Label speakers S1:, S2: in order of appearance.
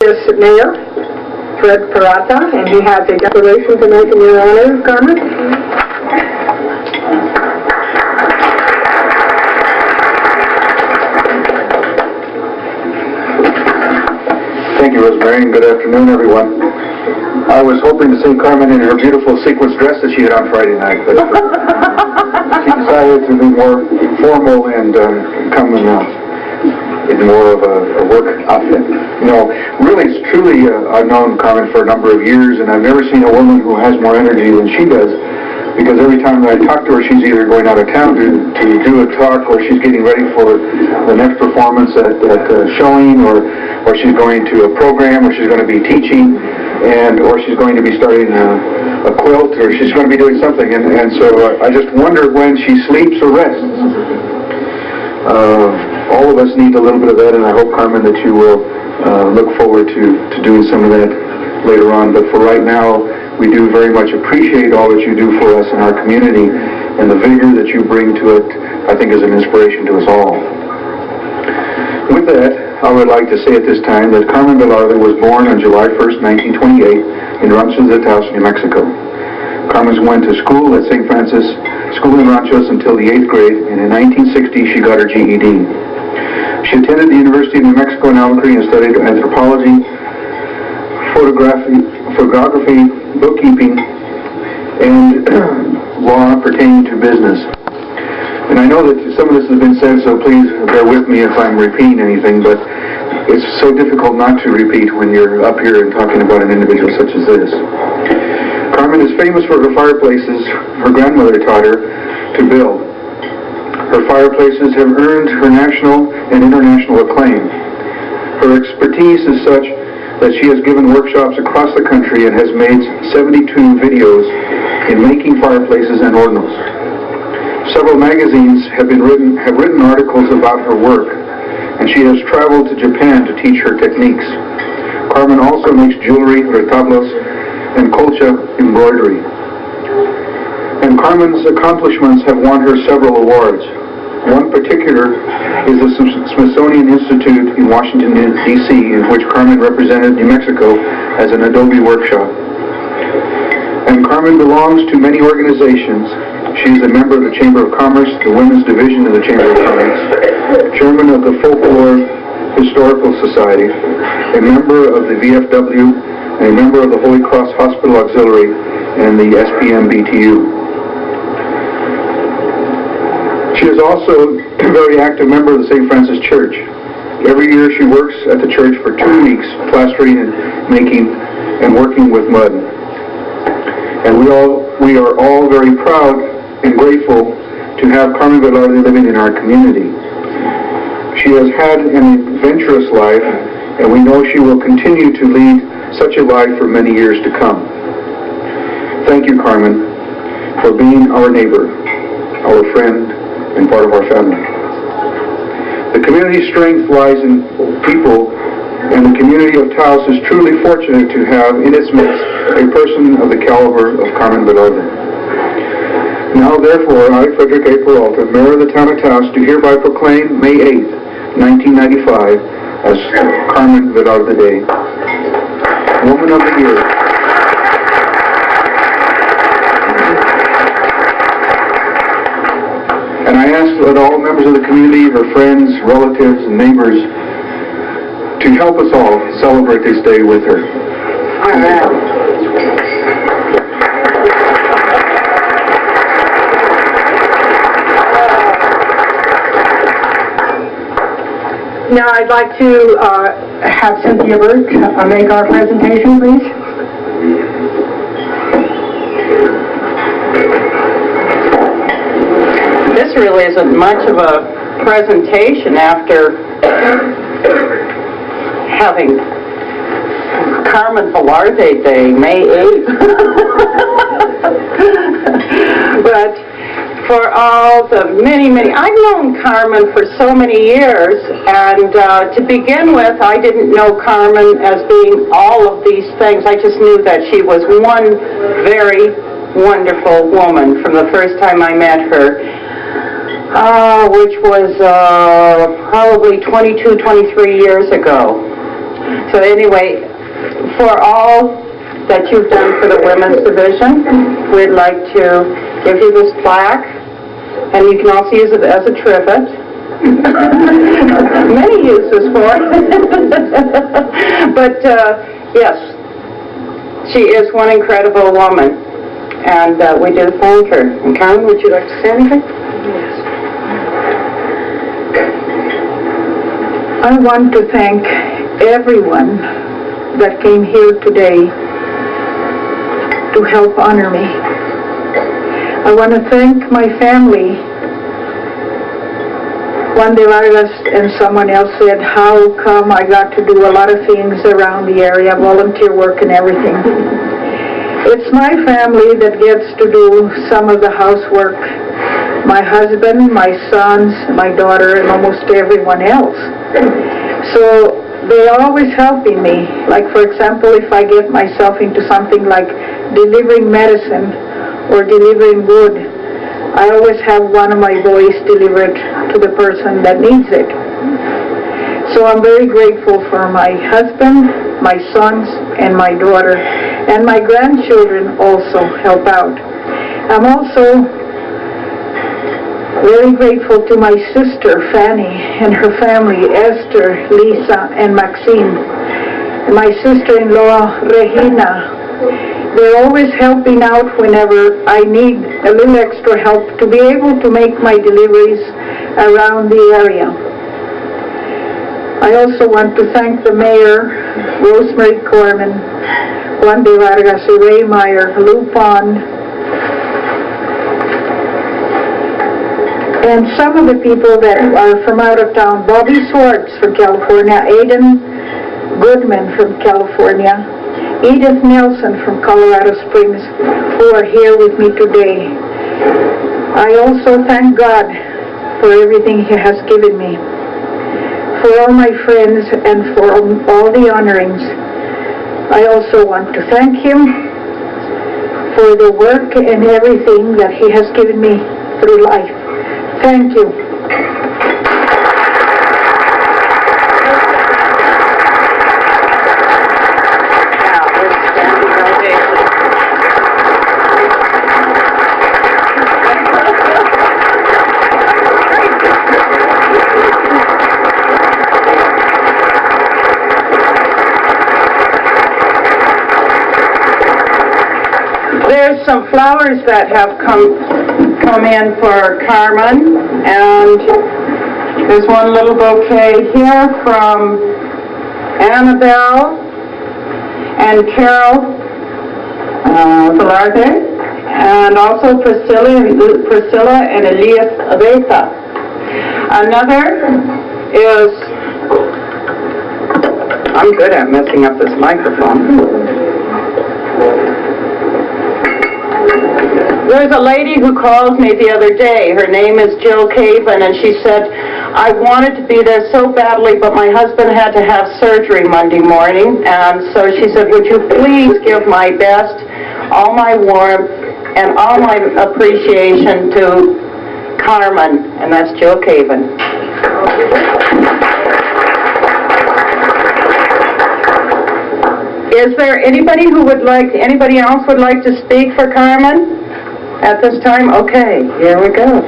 S1: Previous Mayor, Fred Parata, and he has a declaration to make in your honor, Carmen.
S2: Thank you, Rosemary, and good afternoon, everyone. I was hoping to see Carmen in her beautiful sequence dress that she had on Friday night, but she decided to be more formal and come in more of a work outfit. You know, really, it's truly, I've known Carmen for a number of years, and I've never seen a woman who has more energy than she does, because every time that I talk to her, she's either going out of town to do a talk, or she's getting ready for the next performance at showing, or she's going to a program, or she's going to be teaching, or she's going to be starting a quilt, or she's going to be doing something, and so I just wonder when she sleeps or rests. All of us need a little bit of that, and I hope, Carmen, that you will look forward to doing some of that later on. But for right now, we do very much appreciate all that you do for us in our community, and the vigor that you bring to it, I think, is an inspiration to us all. With that, I would like to say at this time that Carmen Velarde was born on July 1st, 1928 in Ranchos de Taos, New Mexico. Carmen went to school at St. Francis School in Ranchos until the 8th grade, and in 1960 she got her GED. She attended the University of New Mexico in Albuquerque and studied anthropology, photography, bookkeeping, and law pertaining to business. And I know that some of this has been said, so please bear with me if I'm repeating anything, but it's so difficult not to repeat when you're up here and talking about an individual such as this. Carmen is famous for her fireplaces her grandmother taught her to build. Her fireplaces have earned her national and international acclaim. Her expertise is such that she has given workshops across the country and has made 72 videos in making fireplaces and ordnals. Several magazines have written articles about her work, and she has traveled to Japan to teach her techniques. Carmen also makes jewelry, retablos, and colcha embroidery. And Carmen's accomplishments have won her several awards. One particular is the Smithsonian Institute in Washington, D.C., in which Carmen represented New Mexico as an Adobe workshop. And Carmen belongs to many organizations. She is a member of the Chamber of Commerce, the Women's Division of the Chamber of Commerce, Chairman of the Folklore Historical Society, a member of the VFW, and a member of the Holy Cross Hospital Auxiliary and the SPM BTU. She is also a very active member of the St. Francis Church. Every year she works at the church for 2 weeks, plastering and making and working with mud. And we are all very proud and grateful to have Carmen Velarde living in our community. She has had an adventurous life, and we know she will continue to lead such a life for many years to come. Thank you, Carmen, for being our neighbor, our friend, and part of our family. The community's strength lies in people, and the community of Taos is truly fortunate to have in its midst a person of the caliber of Carmen Velarde. Now, therefore, I, Frederick A. Peralta, Mayor of the town of Taos, do hereby proclaim May 8th, 1995, as Carmen Velarde Day, Woman of the Year. And I ask that all members of the community, her friends, relatives, and neighbors, to help us all celebrate this day with her.
S1: All right. Now I'd like to have Cynthia Burke make our presentation, please.
S3: This really isn't much of a presentation after having Carmen Velarde Day, May 8th. But for all the many, I've known Carmen for so many years, and to begin with, I didn't know Carmen as being all of these things. I just knew that she was one very wonderful woman from the first time I met her, which was probably 22, 23 years ago. So anyway, for all that you've done for the Women's Division, we'd like to give you this plaque, and you can also use it as a trivet. Many uses for it. But yes, she is one incredible woman, and we do thank her. And Carmen, would you like to say anything?
S4: Yes. I want to thank everyone that came here today to help honor me. I want to thank my family. Juan de Vargas and someone else said, how come I got to do a lot of things around the area, volunteer work and everything. It's my family that gets to do some of the housework. My husband, my sons, my daughter, and almost everyone else. So they're always helping me. Like, for example, if I get myself into something like delivering medicine or delivering wood, I always have one of my boys deliver it to the person that needs it. So I'm very grateful for my husband, my sons, and my daughter, and my grandchildren also help out. I'm also very grateful to my sister Fanny and her family, Esther, Lisa, and Maxine. And my sister-in-law Regina. They're always helping out whenever I need a little extra help to be able to make my deliveries around the area. I also want to thank the mayor, Rosemary Corman, Juan de Vargas, Ray Meyer, Lou Pond, and some of the people that are from out of town. Bobby Swartz from California, Aiden Goodman from California, Edith Nelson from Colorado Springs, who are here with me today. I also thank God for everything He has given me, for all my friends, and for all the honorings. I also want to thank Him for the work and everything that He has given me through life. Thank you.
S3: There's some flowers that have come in for Carmen, and there's one little bouquet here from Annabelle and Carol Velarde, and also Priscilla and Elias Abeta. Another is, I'm good at messing up this microphone. There's a lady who called me the other day. Her name is Jill Caven, and she said, I wanted to be there so badly, but my husband had to have surgery Monday morning, and so she said, would you please give my best, all my warmth, and all my appreciation to Carmen, and that's Jill Caven. Is there anybody else would like to speak for Carmen? At this time? Okay, here we go.